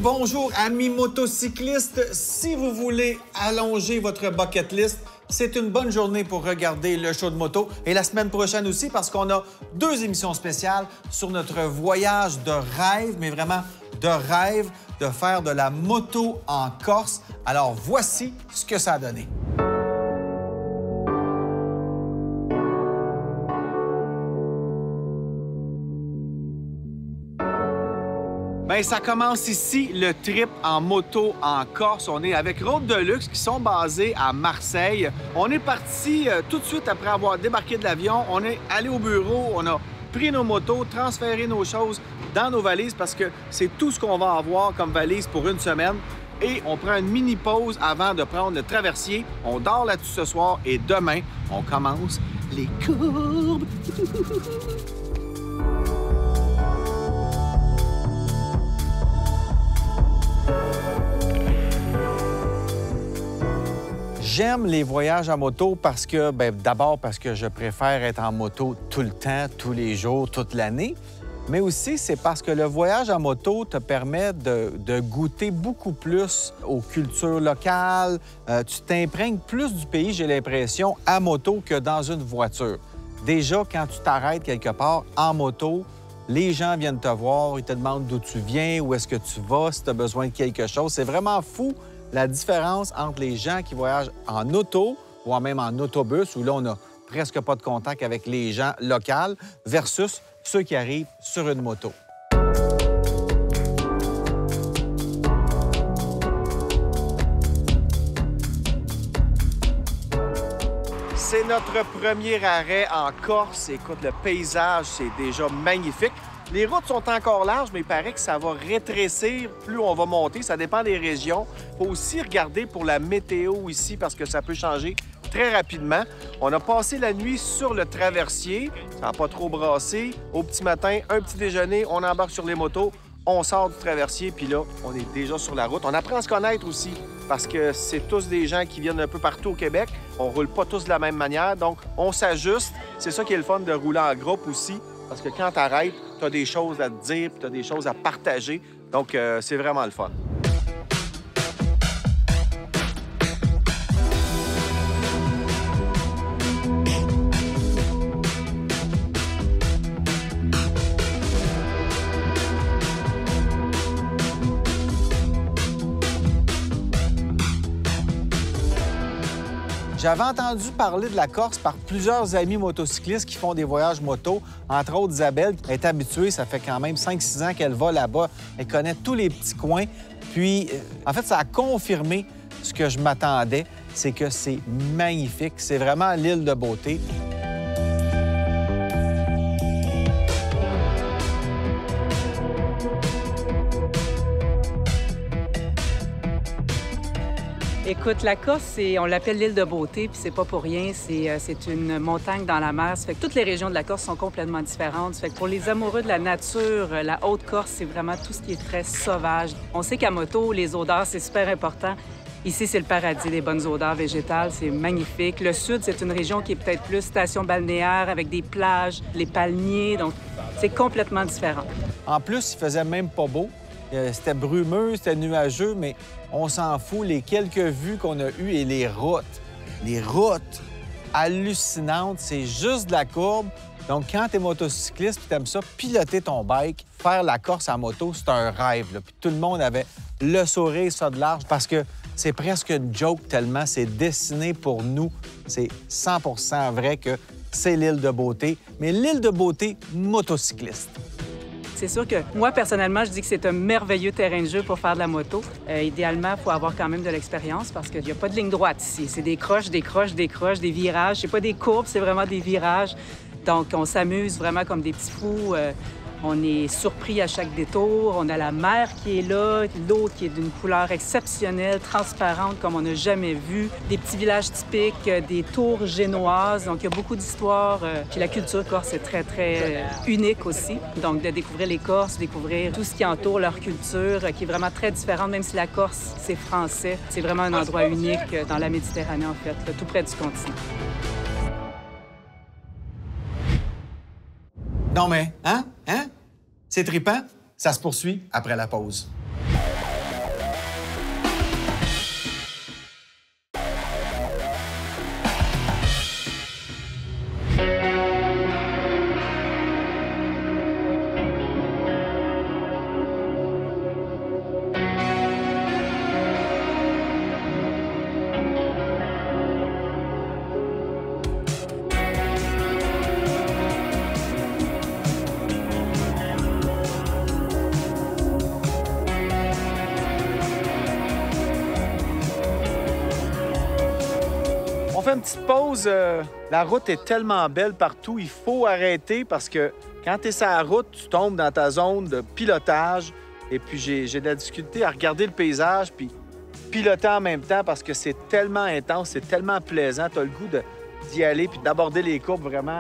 bonjour amis motocyclistes. Si vous voulez allonger votre bucket list, c'est une bonne journée pour regarder le show de moto. Et la semaine prochaine aussi, parce qu'on a 2 émissions spéciales sur notre voyage de rêve, mais vraiment de rêve, de faire de la moto en Corse. Alors voici ce que ça a donné. Bien, ça commence ici, le trip en moto en Corse. On est avec Road Deluxe qui sont basés à Marseille. On est parti tout de suite après avoir débarqué de l'avion. On est allé au bureau, on a pris nos motos, transféré nos choses dans nos valises parce que c'est tout ce qu'on va avoir comme valise pour une semaine. Et on prend une mini pause avant de prendre le traversier. On dort là-dessus ce soir et demain, on commence les courbes. J'aime les voyages en moto parce que, d'abord parce que je préfère être en moto tout le temps, tous les jours, toute l'année, mais aussi c'est parce que le voyage en moto te permet de goûter beaucoup plus aux cultures locales. Tu t'imprègnes plus du pays, j'ai l'impression, à moto que dans une voiture. Déjà, quand tu t'arrêtes quelque part en moto, les gens viennent te voir, ils te demandent d'où tu viens, où est-ce que tu vas, si tu as besoin de quelque chose. C'est vraiment fou la différence entre les gens qui voyagent en auto ou même en autobus, où là, on n'a presque pas de contact avec les gens locaux, versus ceux qui arrivent sur une moto. C'est notre premier arrêt en Corse. Écoute, le paysage, c'est déjà magnifique. Les routes sont encore larges, mais il paraît que ça va rétrécir plus on va monter. Ça dépend des régions. Il faut aussi regarder pour la météo ici parce que ça peut changer très rapidement. On a passé la nuit sur le traversier. Ça n'a pas trop brassé. Au petit matin, un petit déjeuner, on embarque sur les motos, on sort du traversier, puis là, on est déjà sur la route. On apprend à se connaître aussi parce que c'est tous des gens qui viennent un peu partout au Québec. On roule pas tous de la même manière, donc on s'ajuste. C'est ça qui est le fun de rouler en groupe aussi. Parce que quand tu arrêtes, tu as des choses à te dire, tu as des choses à partager. Donc, c'est vraiment le fun. J'avais entendu parler de la Corse par plusieurs amis motocyclistes qui font des voyages moto. Entre autres, Isabelle est habituée, ça fait quand même 5-6 ans qu'elle va là-bas. Elle connaît tous les petits coins. Puis, en fait, ça a confirmé ce que je m'attendais, c'est que c'est magnifique. C'est vraiment l'île de beauté. Écoute, la Corse, on l'appelle l'île de beauté, puis c'est pas pour rien. C'est une montagne dans la mer. Ça fait que toutes les régions de la Corse sont complètement différentes. Ça fait que pour les amoureux de la nature, la Haute-Corse, c'est vraiment tout ce qui est très sauvage. On sait qu'à moto, les odeurs, c'est super important. Ici, c'est le paradis des bonnes odeurs végétales. C'est magnifique. Le sud, c'est une région qui est peut-être plus station balnéaire avec des plages, les palmiers. Donc, c'est complètement différent. En plus, il faisait même pas beau. C'était brumeux, c'était nuageux, mais on s'en fout. Les quelques vues qu'on a eues et les routes hallucinantes, c'est juste de la courbe. Donc, quand tu es motocycliste et tu aimes ça, piloter ton bike, faire la Corse en moto, c'est un rêve. Là. Puis tout le monde avait le sourire, ça de large, parce que c'est presque une joke tellement c'est dessiné pour nous. C'est 100% vrai que c'est l'île de beauté, mais l'île de beauté motocycliste. C'est sûr que moi, personnellement, je dis que c'est un merveilleux terrain de jeu pour faire de la moto. Idéalement, il faut avoir quand même de l'expérience parce qu'il n'y a pas de ligne droite ici. C'est des croches, des croches, des croches, des virages. C'est pas des courbes, c'est vraiment des virages. Donc, on s'amuse vraiment comme des petits fous. On est surpris à chaque détour. On a la mer qui est là, l'eau qui est d'une couleur exceptionnelle, transparente comme on n'a jamais vu. Des petits villages typiques, des tours génoises. Donc, il y a beaucoup d'histoires. Puis la culture corse est très, très unique aussi. Donc, de découvrir les Corses, découvrir tout ce qui entoure leur culture, qui est vraiment très différente, même si la Corse, c'est français. C'est vraiment un endroit unique dans la Méditerranée, en fait, là, tout près du continent. Non mais, hein? C'est trippant? Ça se poursuit après la pause. une petite pause. La route est tellement belle partout. Il faut arrêter parce que quand tu es sur la route, tu tombes dans ta zone de pilotage. Et puis, j'ai de la difficulté à regarder le paysage puis piloter en même temps parce que c'est tellement intense, c'est tellement plaisant. Tu as le goût d'y aller puis d'aborder les courbes vraiment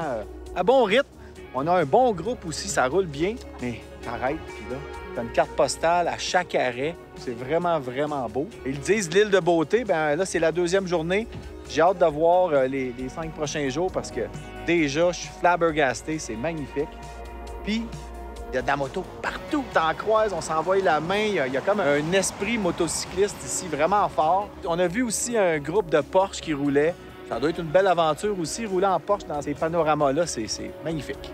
à bon rythme. On a un bon groupe aussi, ça roule bien. Mais t'arrêtes, puis là, t'as une carte postale à chaque arrêt. C'est vraiment, vraiment beau. Ils disent l'île de beauté. Bien là, c'est la deuxième journée. J'ai hâte de voir les 5 prochains jours parce que déjà, je suis flabbergasté. C'est magnifique. Puis, il y a de la moto partout. T'en croises, on s'envoie la main. Il y a comme un esprit motocycliste ici vraiment fort. On a vu aussi un groupe de Porsche qui roulait. Ça doit être une belle aventure aussi, rouler en Porsche dans ces panoramas-là. C'est magnifique.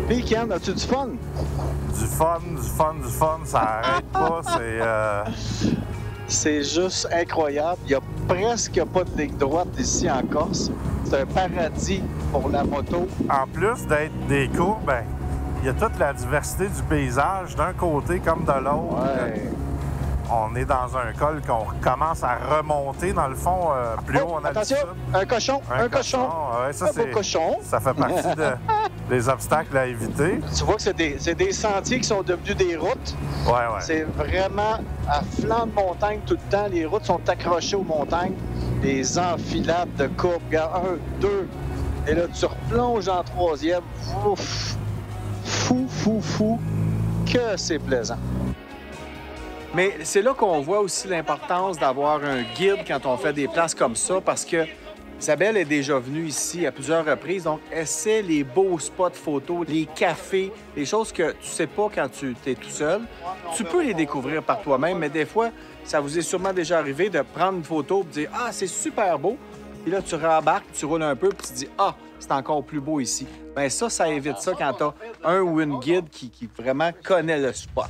Puis, Ken, as-tu du fun? Du fun, ça arrête pas. C'est juste incroyable. Il n'y a presque pas de ligne droite ici en Corse. C'est un paradis pour la moto. En plus d'être des courbes, ben, il y a toute la diversité du paysage d'un côté comme de l'autre. Ouais. On est dans un col qu'on commence à remonter, dans le fond, plus haut on a attention, un cochon, un cochon. Ouais, ça, Un beau cochon. Ça fait partie des obstacles à éviter. Tu vois que c'est des sentiers qui sont devenus des routes. Ouais. C'est vraiment à flanc de montagne tout le temps. Les routes sont accrochées aux montagnes. Des enfilades de courbes. Regarde, 1, 2. Et là, tu replonges en troisième. Ouf! Fou. Que c'est plaisant. Mais c'est là qu'on voit aussi l'importance d'avoir un guide quand on fait des places comme ça, parce que Isabelle est déjà venue ici à plusieurs reprises, donc essaie les beaux spots photos, les cafés, les choses que tu sais pas quand tu es tout seul. Tu peux les découvrir par toi-même, mais des fois, ça vous est sûrement déjà arrivé de prendre une photo et de dire « Ah, c'est super beau », puis là, tu rembarques, tu roules un peu, puis tu dis « Ah, c'est encore plus beau ici ». Bien ça évite ça quand tu as un ou une guide qui vraiment connaît le spot.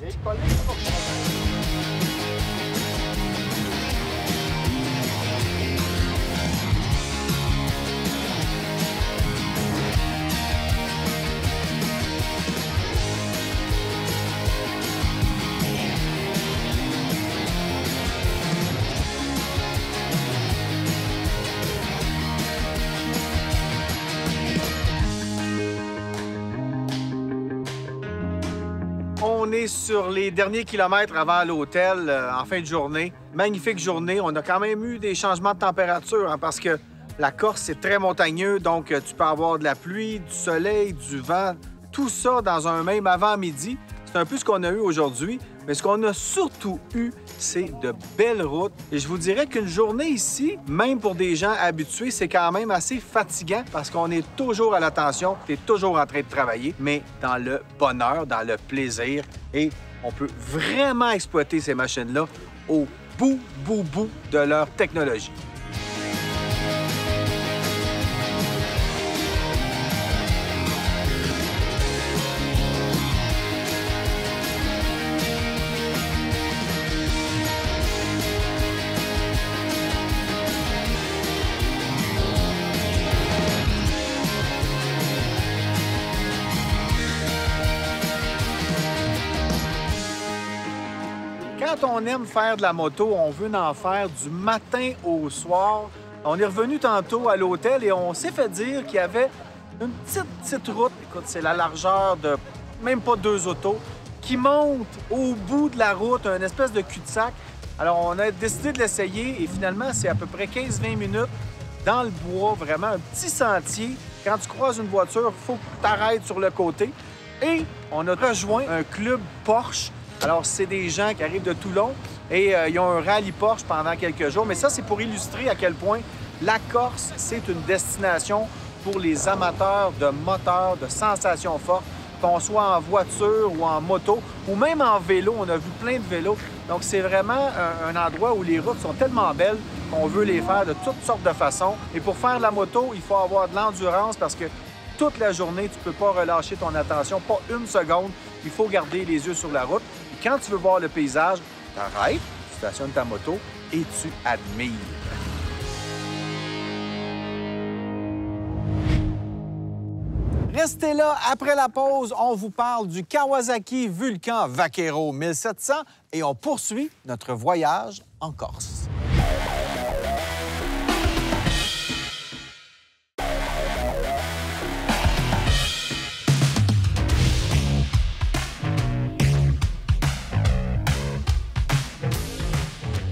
On est sur les derniers kilomètres avant l'hôtel en fin de journée. Magnifique journée. On a quand même eu des changements de température parce que la Corse, c'est très montagneux. Donc, tu peux avoir de la pluie, du soleil, du vent, tout ça dans un même avant-midi. C'est un peu ce qu'on a eu aujourd'hui. Mais ce qu'on a surtout eu, c'est de belles routes. Et je vous dirais qu'une journée ici, même pour des gens habitués, c'est quand même assez fatigant parce qu'on est toujours à l'attention, tu es toujours en train de travailler, mais dans le bonheur, dans le plaisir. Et on peut vraiment exploiter ces machines-là au bout de leur technologie. Quand on aime faire de la moto, on veut en faire du matin au soir. On est revenu tantôt à l'hôtel et on s'est fait dire qu'il y avait une petite route, écoute, c'est la largeur de même pas 2 autos, qui monte au bout de la route, une espèce de cul-de-sac. Alors, on a décidé de l'essayer et finalement, c'est à peu près 15-20 minutes dans le bois, vraiment un petit sentier. Quand tu croises une voiture, il faut que tu t'arrêtes sur le côté. Et on a rejoint un club Porsche. Alors, c'est des gens qui arrivent de Toulon et ils ont un rallye Porsche pendant quelques jours. Mais ça, c'est pour illustrer à quel point la Corse, c'est une destination pour les amateurs de moteurs, de sensations fortes, qu'on soit en voiture ou en moto ou même en vélo. On a vu plein de vélos. Donc, c'est vraiment un endroit où les routes sont tellement belles qu'on veut les faire de toutes sortes de façons. Et pour faire de la moto, il faut avoir de l'endurance parce que toute la journée, tu ne peux pas relâcher ton attention, pas une seconde. Il faut garder les yeux sur la route. Et quand tu veux voir le paysage, tu arrêtes, tu stationnes ta moto et tu admires. Restez là, après la pause, on vous parle du Kawasaki Vulcan Vaquero 1700 et on poursuit notre voyage en Corse.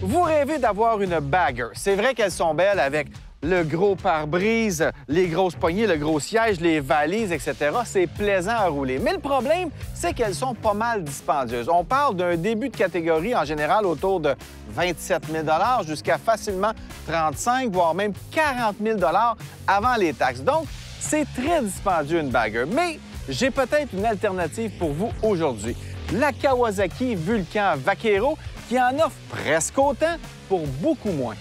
Vous rêvez d'avoir une Bagger. C'est vrai qu'elles sont belles avec le gros pare-brise, les grosses poignées, le gros siège, les valises, etc. C'est plaisant à rouler. Mais le problème, c'est qu'elles sont pas mal dispendieuses. On parle d'un début de catégorie en général autour de 27 000 jusqu'à facilement 35 voire même 40 000 avant les taxes. Donc, c'est très dispendieux une Bagger. Mais j'ai peut-être une alternative pour vous aujourd'hui. La Kawasaki Vulcan Vaquero qui en offre presque autant pour beaucoup moins.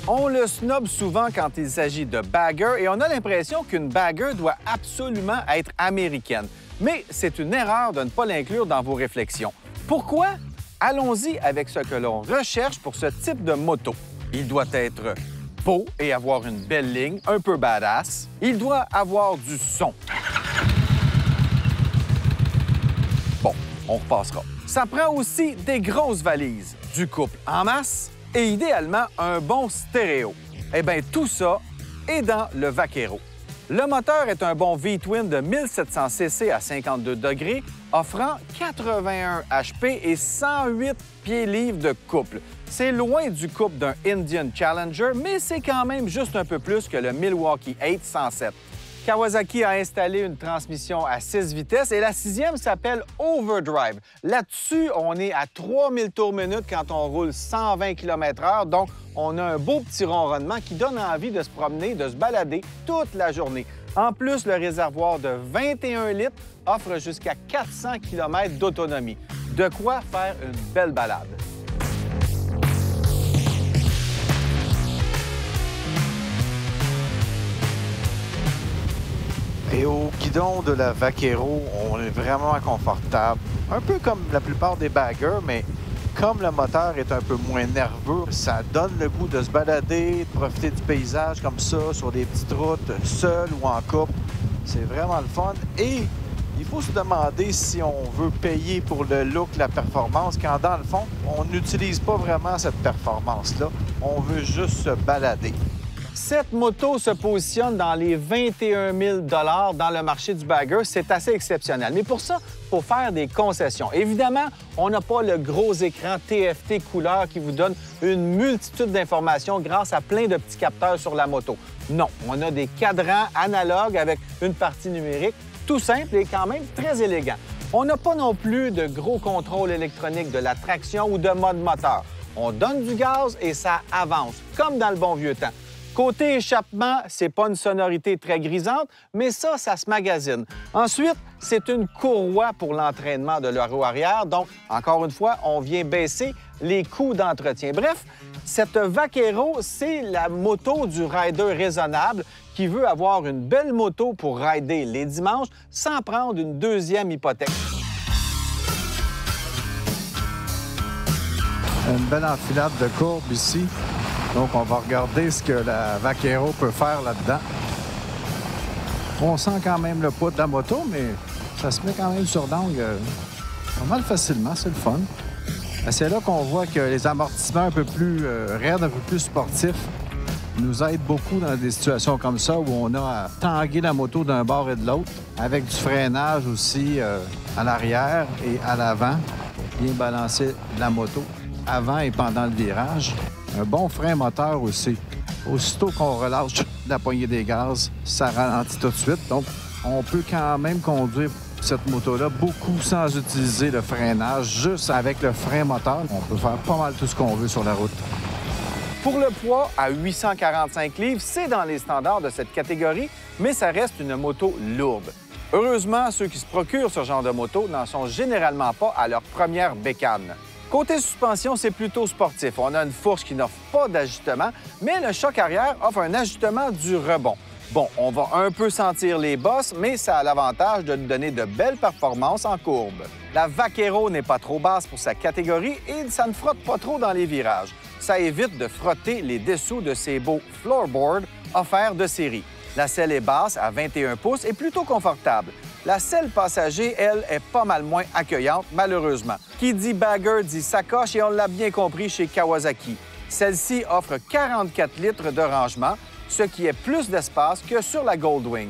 On le snobe souvent quand il s'agit de Bagger et on a l'impression qu'une Bagger doit absolument être américaine. Mais c'est une erreur de ne pas l'inclure dans vos réflexions. Pourquoi? Allons-y avec ce que l'on recherche pour ce type de moto. Il doit être beau et avoir une belle ligne, un peu badass. Il doit avoir du son. Bon, on repassera. Ça prend aussi des grosses valises, du couple en masse et idéalement un bon stéréo. Eh bien, tout ça est dans le Vaquero. Le moteur est un bon V-twin de 1700 cc à 52 degrés, offrant 81 HP et 108 pieds-livres de couple. C'est loin du couple d'un Indian Challenger, mais c'est quand même juste un peu plus que le Milwaukee 807. Kawasaki a installé une transmission à 6 vitesses et la 6e s'appelle Overdrive. Là-dessus, on est à 3000 tours minute quand on roule 120 km/h, donc on a un beau petit ronronnement qui donne envie de se promener, de se balader toute la journée. En plus, le réservoir de 21 litres offre jusqu'à 400 km d'autonomie. De quoi faire une belle balade. Et au guidon de la Vaquero, on est vraiment confortable. Un peu comme la plupart des Baggers, mais comme le moteur est un peu moins nerveux, ça donne le goût de se balader, de profiter du paysage comme ça, sur des petites routes, seul ou en couple. C'est vraiment le fun. Et il faut se demander si on veut payer pour le look, la performance, quand dans le fond, on n'utilise pas vraiment cette performance-là. On veut juste se balader. Cette moto se positionne dans les 21 000 dans le marché du Bagger. C'est assez exceptionnel. Mais pour ça, il faut faire des concessions. Évidemment, on n'a pas le gros écran TFT couleur qui vous donne une multitude d'informations grâce à plein de petits capteurs sur la moto. Non, on a des cadrans analogues avec une partie numérique, tout simple et quand même très élégant. On n'a pas non plus de gros contrôle électronique de la traction ou de mode moteur. On donne du gaz et ça avance, comme dans le bon vieux temps. Côté échappement, c'est pas une sonorité très grisante, mais ça se magasine. Ensuite, c'est une courroie pour l'entraînement de la roue arrière. Donc, encore une fois, on vient baisser les coûts d'entretien. Bref, cette Vaquero, c'est la moto du rider raisonnable qui veut avoir une belle moto pour rider les dimanches sans prendre une deuxième hypothèque. Une belle enfilade de courbes ici. Donc, on va regarder ce que la Vaquero peut faire là-dedans. On sent quand même le poids de la moto, mais ça se met quand même sur d'angle pas mal facilement. C'est le fun. C'est là qu'on voit que les amortissements un peu plus raides, un peu plus sportifs, nous aident beaucoup dans des situations comme ça où on a à tanguer la moto d'un bord et de l'autre, avec du freinage aussi à l'arrière et à l'avant, bien balancer la moto avant et pendant le virage. Un bon frein moteur aussi. Aussitôt qu'on relâche la poignée des gaz, ça ralentit tout de suite. Donc, on peut quand même conduire cette moto-là beaucoup sans utiliser le freinage, juste avec le frein moteur. On peut faire pas mal tout ce qu'on veut sur la route. Pour le poids, à 845 livres, c'est dans les standards de cette catégorie, mais ça reste une moto lourde. Heureusement, ceux qui se procurent ce genre de moto n'en sont généralement pas à leur première bécane. Côté suspension, c'est plutôt sportif. On a une fourche qui n'offre pas d'ajustement, mais le choc arrière offre un ajustement du rebond. Bon, on va un peu sentir les bosses, mais ça a l'avantage de nous donner de belles performances en courbe. La Vaquero n'est pas trop basse pour sa catégorie et ça ne frotte pas trop dans les virages. Ça évite de frotter les dessous de ces beaux floorboards offerts de série. La selle est basse à 21 pouces et plutôt confortable. La selle passager, elle, est pas mal moins accueillante, malheureusement. Qui dit bagger dit sacoche et on l'a bien compris chez Kawasaki. Celle-ci offre 44 litres de rangement, ce qui est plus d'espace que sur la Goldwing.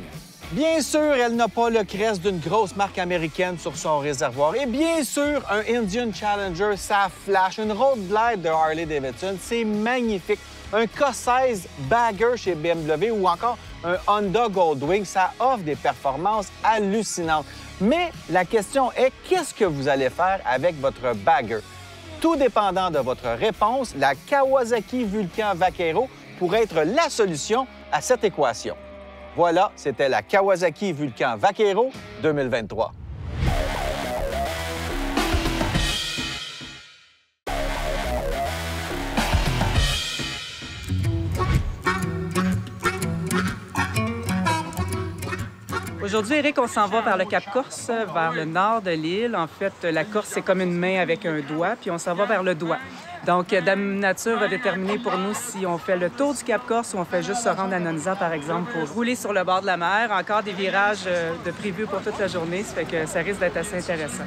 Bien sûr, elle n'a pas le crest d'une grosse marque américaine sur son réservoir. Et bien sûr, un Indian Challenger, ça flash. Une Road Glide de Harley-Davidson, c'est magnifique. Un K16 Bagger chez BMW ou encore un Honda Goldwing, ça offre des performances hallucinantes. Mais la question est, qu'est-ce que vous allez faire avec votre Bagger? Tout dépendant de votre réponse, la Kawasaki Vulcan Vaquero pourrait être la solution à cette équation. Voilà, c'était la Kawasaki Vulcan Vaquero 2023. Aujourd'hui, Éric, on s'en va vers le Cap-Corse, vers le nord de l'île. En fait, la Corse, c'est comme une main avec un doigt, puis on s'en va vers le doigt. Donc, Dame Nature va déterminer pour nous si on fait le tour du Cap-Corse ou on fait juste se rendre à Nonza, par exemple, pour rouler sur le bord de la mer. Encore des virages de prévus pour toute la journée, ça fait que ça risque d'être assez intéressant.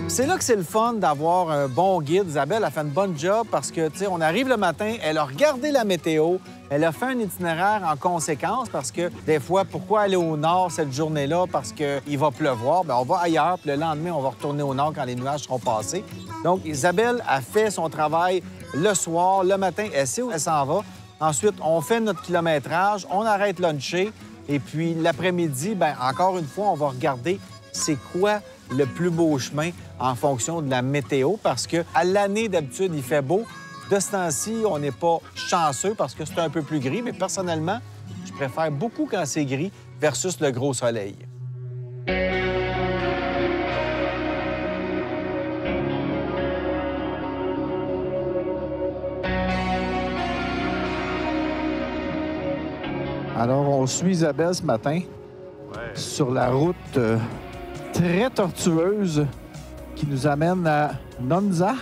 C'est là que c'est le fun d'avoir un bon guide. Isabelle a fait une bonne job parce que, tu sais, on arrive le matin, elle a regardé la météo, elle a fait un itinéraire en conséquence parce que, des fois, pourquoi aller au nord cette journée-là? Parce qu'il va pleuvoir. Bien, on va ailleurs, puis le lendemain, on va retourner au nord quand les nuages seront passés. Donc, Isabelle a fait son travail le soir, le matin, elle sait où elle s'en va. Ensuite, on fait notre kilométrage, on arrête luncher, et puis l'après-midi, bien, encore une fois, on va regarder c'est quoi le plus beau chemin en fonction de la météo, parce qu'à l'année, d'habitude, il fait beau. De ce temps-ci, on n'est pas chanceux parce que c'est un peu plus gris, mais personnellement, je préfère beaucoup quand c'est gris versus le gros soleil. Alors, on suit Isabelle ce matin sur la route très tortueuse qui nous amène à Nonza.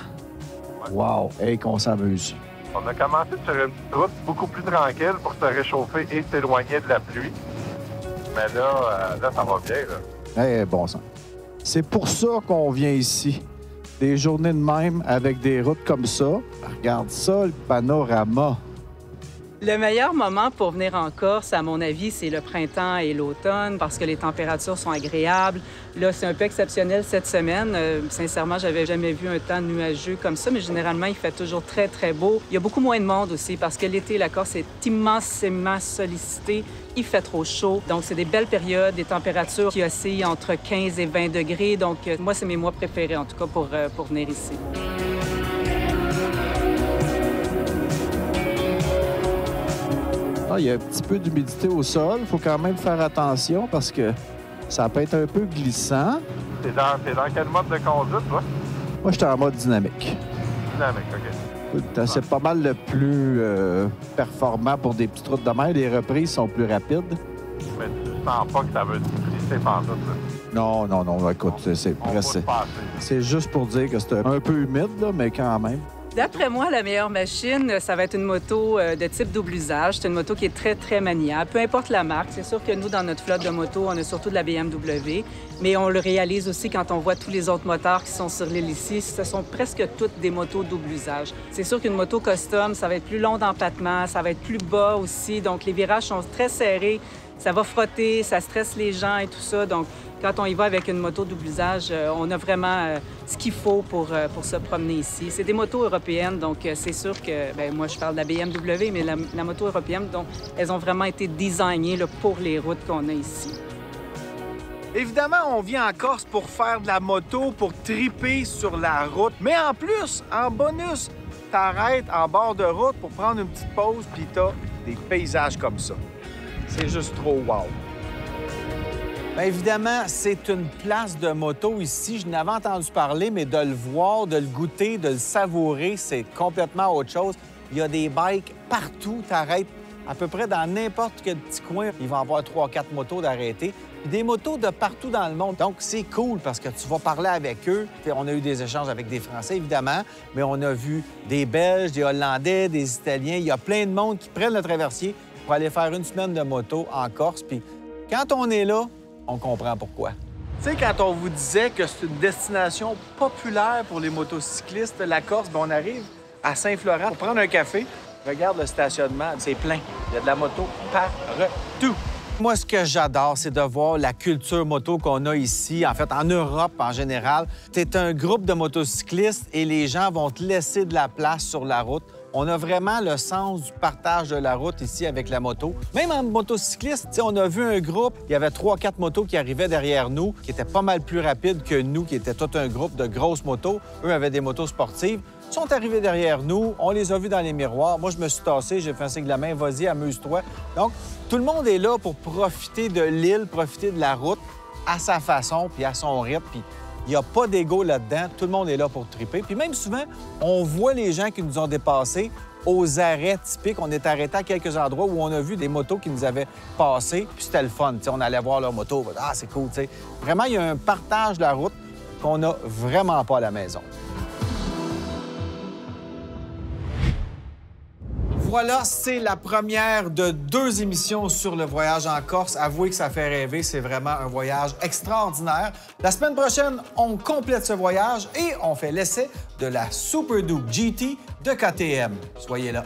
Wow! Et qu'on s'amuse. On a commencé sur une petite route beaucoup plus tranquille pour se réchauffer et s'éloigner de la pluie. Mais là, ça va bien, là. Eh, bon sang. C'est pour ça qu'on vient ici. Des journées de même avec des routes comme ça. Regarde ça, le panorama. Le meilleur moment pour venir en Corse, à mon avis, c'est le printemps et l'automne parce que les températures sont agréables. Là, c'est un peu exceptionnel cette semaine. Sincèrement, j'avais jamais vu un temps nuageux comme ça, mais généralement, il fait toujours très, très beau. Il y a beaucoup moins de monde aussi parce que l'été, la Corse est immensément sollicitée. Il fait trop chaud. Donc, c'est des belles périodes, des températures qui oscillent entre 15 et 20 degrés. Donc, moi, c'est mes mois préférés, en tout cas, pour venir ici. Ah, il y a un petit peu d'humidité au sol. Il faut quand même faire attention parce que ça peut être un peu glissant. T'es dans quel mode de conduite, toi? Moi, j'étais en mode dynamique. Dynamique, OK. C'est pas mal le plus performant pour des petites routes de mer. Les reprises sont plus rapides. Mais tu sens pas que ça veut glisser pantoute, là? Non, non, non. Écoute, c'est juste pour dire que c'est un peu humide, là, mais quand même. D'après moi, la meilleure machine, ça va être une moto de type double usage. C'est une moto qui est très, très maniable. Peu importe la marque. C'est sûr que nous, dans notre flotte de motos, on a surtout de la BMW. Mais on le réalise aussi quand on voit tous les autres moteurs qui sont sur l'île ici. Ce sont presque toutes des motos double usage. C'est sûr qu'une moto custom, ça va être plus long d'empattement, ça va être plus bas aussi. Donc, les virages sont très serrés. Ça va frotter, ça stresse les gens et tout ça. Donc, quand on y va avec une moto double usage, on a vraiment ce qu'il faut pour se promener ici. C'est des motos européennes, donc c'est sûr que, bien, moi, je parle de la BMW, mais la moto européenne, donc, elles ont vraiment été designées là, pour les routes qu'on a ici. Évidemment, on vient en Corse pour faire de la moto, pour triper sur la route. Mais en plus, en bonus, t'arrêtes en bord de route pour prendre une petite pause, puis t'as des paysages comme ça. C'est juste trop wow! Bien évidemment, c'est une place de moto ici. Je n'avais entendu parler, mais de le voir, de le goûter, de le savourer, c'est complètement autre chose. Il y a des bikes partout. Tu arrêtes à peu près dans n'importe quel petit coin, il va y avoir 3-4 motos d'arrêtés. Des motos de partout dans le monde. Donc, c'est cool parce que tu vas parler avec eux. On a eu des échanges avec des Français, évidemment, mais on a vu des Belges, des Hollandais, des Italiens. Il y a plein de monde qui prennent le traversier pour aller faire une semaine de moto en Corse. Puis quand on est là, on comprend pourquoi. Tu sais, quand on vous disait que c'est une destination populaire pour les motocyclistes, la Corse, bien, on arrive à Saint-Florent pour prendre un café. Regarde le stationnement, c'est plein. Il y a de la moto partout. Moi, ce que j'adore, c'est de voir la culture moto qu'on a ici, en fait, en Europe en général. Tu es un groupe de motocyclistes et les gens vont te laisser de la place sur la route. On a vraiment le sens du partage de la route ici avec la moto. Même en motocycliste, on a vu un groupe, il y avait 3-4 motos qui arrivaient derrière nous, qui étaient pas mal plus rapides que nous, qui étaient tout un groupe de grosses motos. Eux avaient des motos sportives. Ils sont arrivés derrière nous, on les a vus dans les miroirs. Moi, je me suis tassé, j'ai fait un signe de la main, vas-y, amuse-toi. Donc, tout le monde est là pour profiter de l'île, profiter de la route à sa façon puis à son rythme. Puis il n'y a pas d'égo là-dedans. Tout le monde est là pour triper. Puis même souvent, on voit les gens qui nous ont dépassés aux arrêts typiques. On est arrêté à quelques endroits où on a vu des motos qui nous avaient passés. Puis c'était le fun. T'sais, on allait voir leur moto. Ah, c'est cool. T'sais. Vraiment, il y a un partage de la route qu'on n'a vraiment pas à la maison. Voilà, c'est la première de 2 émissions sur le voyage en Corse. Avouez que ça fait rêver, c'est vraiment un voyage extraordinaire. La semaine prochaine, on complète ce voyage et on fait l'essai de la Super Duke GT de KTM. Soyez là.